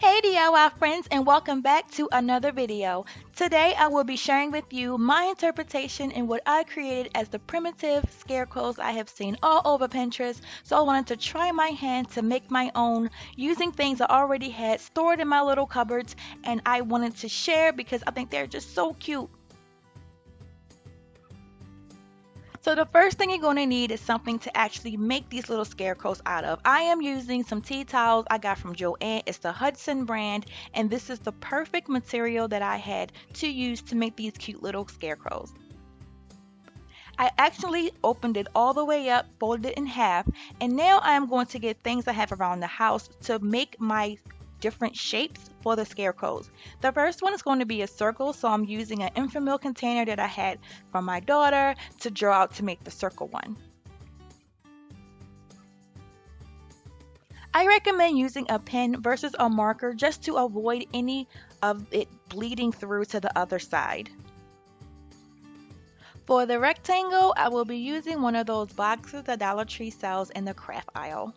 Hey DIY friends, and welcome back to another video. Today I will be sharing with you my interpretation and what I created as the primitive scarecrows I have seen all over Pinterest. So I wanted to try my hand to make my own using things I already had stored in my little cupboards, and I wanted to share because I think they're just so cute. So the first thing you're going to need is something to actually make these little scarecrows out of. I am using some tea towels I got from Joann. It's the Hudson brand, and this is the perfect material that I had to use to make these cute little scarecrows. I actually opened it all the way up, folded it in half, and now I am going to get things I have around the house to make my different shapes for the scarecrows. The first one is going to be a circle, so I'm using an infamil container that I had from my daughter to draw out to make the circle one. I recommend using a pen versus a marker just to avoid any of it bleeding through to the other side. For the rectangle, I will be using one of those boxes that Dollar Tree sells in the craft aisle.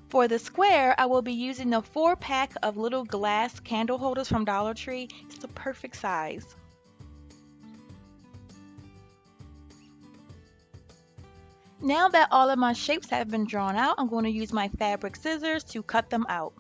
For the square, I will be using the 4-pack of little glass candle holders from Dollar Tree. It's the perfect size. Now that all of my shapes have been drawn out, I'm going to use my fabric scissors to cut them out.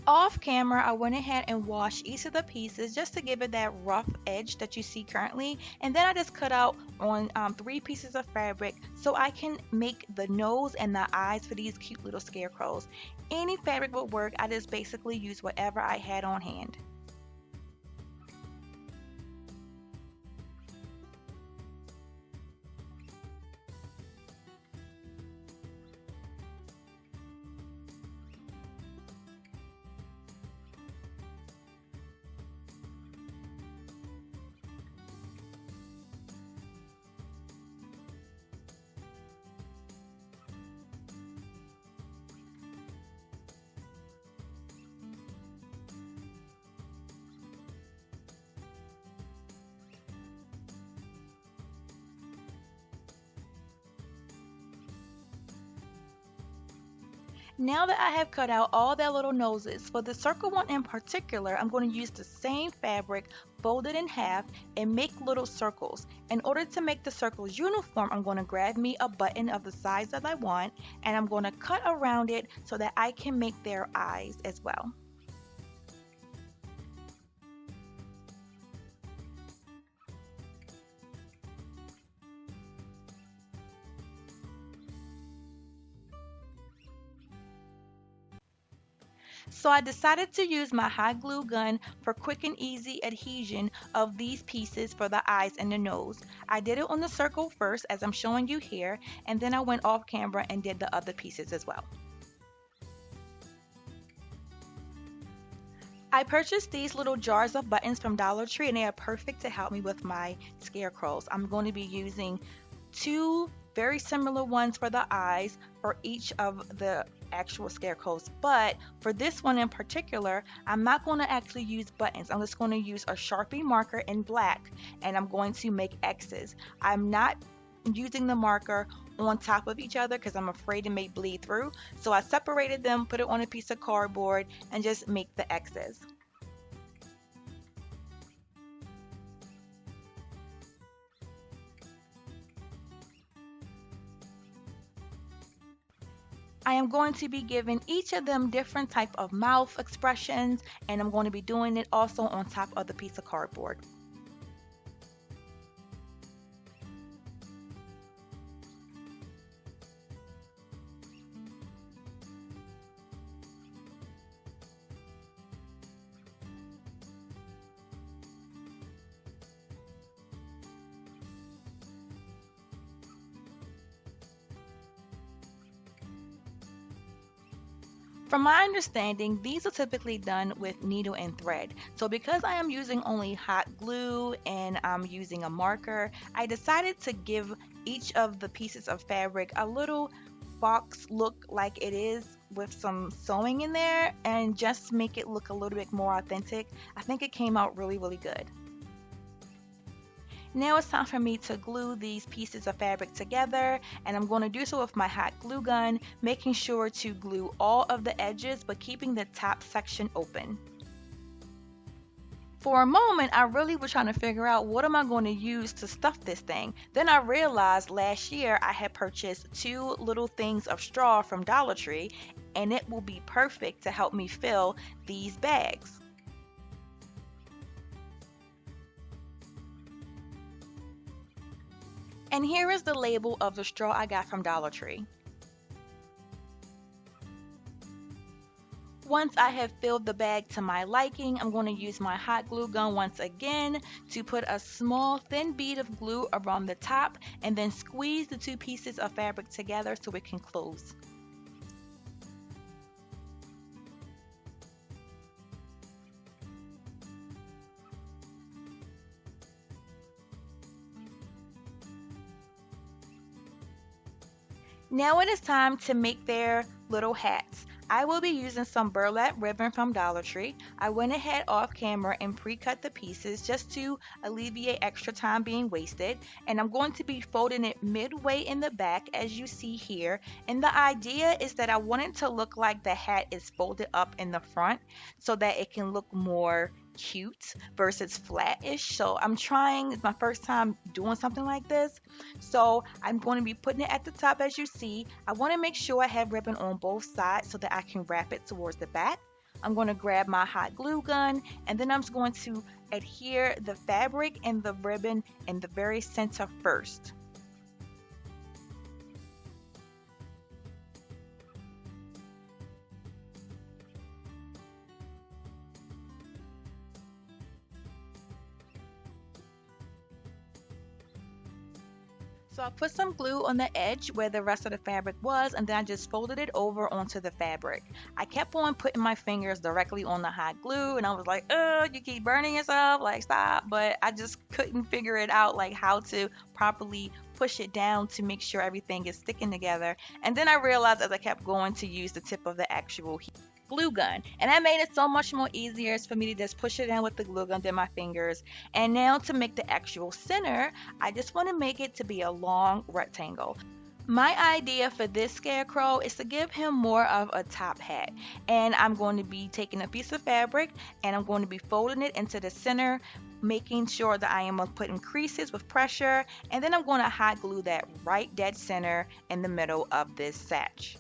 Off camera, I went ahead and washed each of the pieces just to give it that rough edge that you see currently, and then I just cut out on 3 pieces of fabric so I can make the nose and the eyes for these cute little scarecrows. Any fabric would work. I just basically used whatever I had on hand. Now that I have cut out all their little noses, for the circle one in particular, I'm going to use the same fabric, fold it in half, and make little circles. In order to make the circles uniform, I'm going to grab me a button of the size that I want, and I'm going to cut around it so that I can make their eyes as well. So I decided to use my hot glue gun for quick and easy adhesion of these pieces for the eyes and the nose. I did it on the circle first as I'm showing you here, and then I went off camera and did the other pieces as well. I purchased these little jars of buttons from Dollar Tree, and they are perfect to help me with my scarecrows. I'm going to be using 2 very similar ones for the eyes for each of the actual scarecrows, but for this one in particular, I'm not going to actually use buttons. I'm just going to use a Sharpie marker in black, and I'm going to make X's. I'm not using the marker on top of each other because I'm afraid it may bleed through, so I separated them, put it on a piece of cardboard, and just make the X's. I am going to be giving each of them different type of mouth expressions, and I'm going to be doing it also on top of the piece of cardboard. From my understanding, these are typically done with needle and thread. So because I am using only hot glue and I'm using a marker, I decided to give each of the pieces of fabric a little box look like it is with some sewing in there and just make it look a little bit more authentic. I think it came out really, really good. Now it's time for me to glue these pieces of fabric together, and I'm going to do so with my hot glue gun, making sure to glue all of the edges but keeping the top section open. For a moment, I really was trying to figure out what am I going to use to stuff this thing. Then I realized last year I had purchased 2 little things of straw from Dollar Tree, and it will be perfect to help me fill these bags. And here is the label of the straw I got from Dollar Tree. Once I have filled the bag to my liking, I'm going to use my hot glue gun once again to put a small thin bead of glue around the top and then squeeze the 2 pieces of fabric together so it can close. Now it is time to make their little hats. I will be using some burlap ribbon from Dollar Tree. I went ahead off camera and pre-cut the pieces just to alleviate extra time being wasted. And I'm going to be folding it midway in the back as you see here. And the idea is that I want it to look like the hat is folded up in the front so that it can look more cute versus flat-ish. So I'm trying, it's my first time doing something like this. So I'm going to be putting it at the top as you see. I want to make sure I have ribbon on both sides so that I can wrap it towards the back. I'm going to grab my hot glue gun and then I'm just going to adhere the fabric and the ribbon in the very center first. So I put some glue on the edge where the rest of the fabric was, and then I just folded it over onto the fabric. I kept on putting my fingers directly on the hot glue, and I was like, oh, you keep burning yourself, like stop. But I just couldn't figure it out, like how to properly push it down to make sure everything is sticking together. And then I realized as I kept going to use the tip of the actual glue gun, and that made it so much more easier for me to just push it in with the glue gun than my fingers. And now to make the actual center, I just want to make it to be a long rectangle. My idea for this scarecrow is to give him more of a top hat, and I'm going to be taking a piece of fabric and I'm going to be folding it into the center, making sure that I am putting creases with pressure, and then I'm going to hot glue that right dead center in the middle of this satch.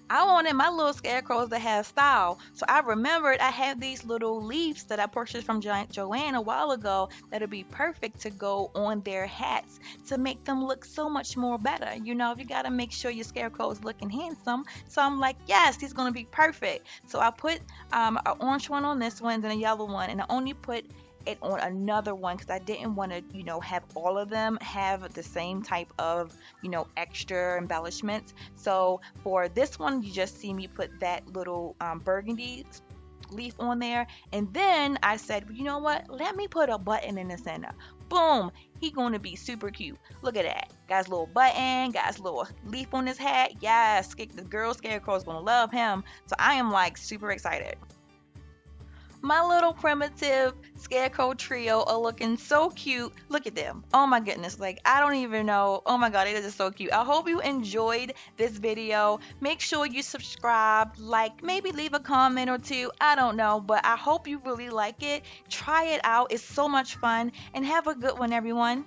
I wanted my little scarecrows to have style, so I remembered I had these little leaves that I purchased from Joanne a while ago that would be perfect to go on their hats to make them look so much more better. You know, you got to make sure your scarecrow is looking handsome. So I'm like, yes, he's going to be perfect. So I put an orange one on this one and a yellow one, and I only put it on another one because I didn't want to, have all of them have the same type of, extra embellishments. So for this one, you just see me put that little burgundy leaf on there. And then I said, well, you know what? Let me put a button in the center. Boom! He going to be super cute. Look at that. Got his little button, got his little leaf on his hat. Yes, the girl scarecrow is going to love him. So I am like super excited. My little primitive scarecrow trio are looking so cute. Look at them. Oh my goodness. Like, I don't even know. Oh my god, it is so cute. I hope you enjoyed this video. Make sure you subscribe, like, maybe leave a comment or two. I don't know, but I hope you really like it. Try it out. It's so much fun. And have a good one, everyone.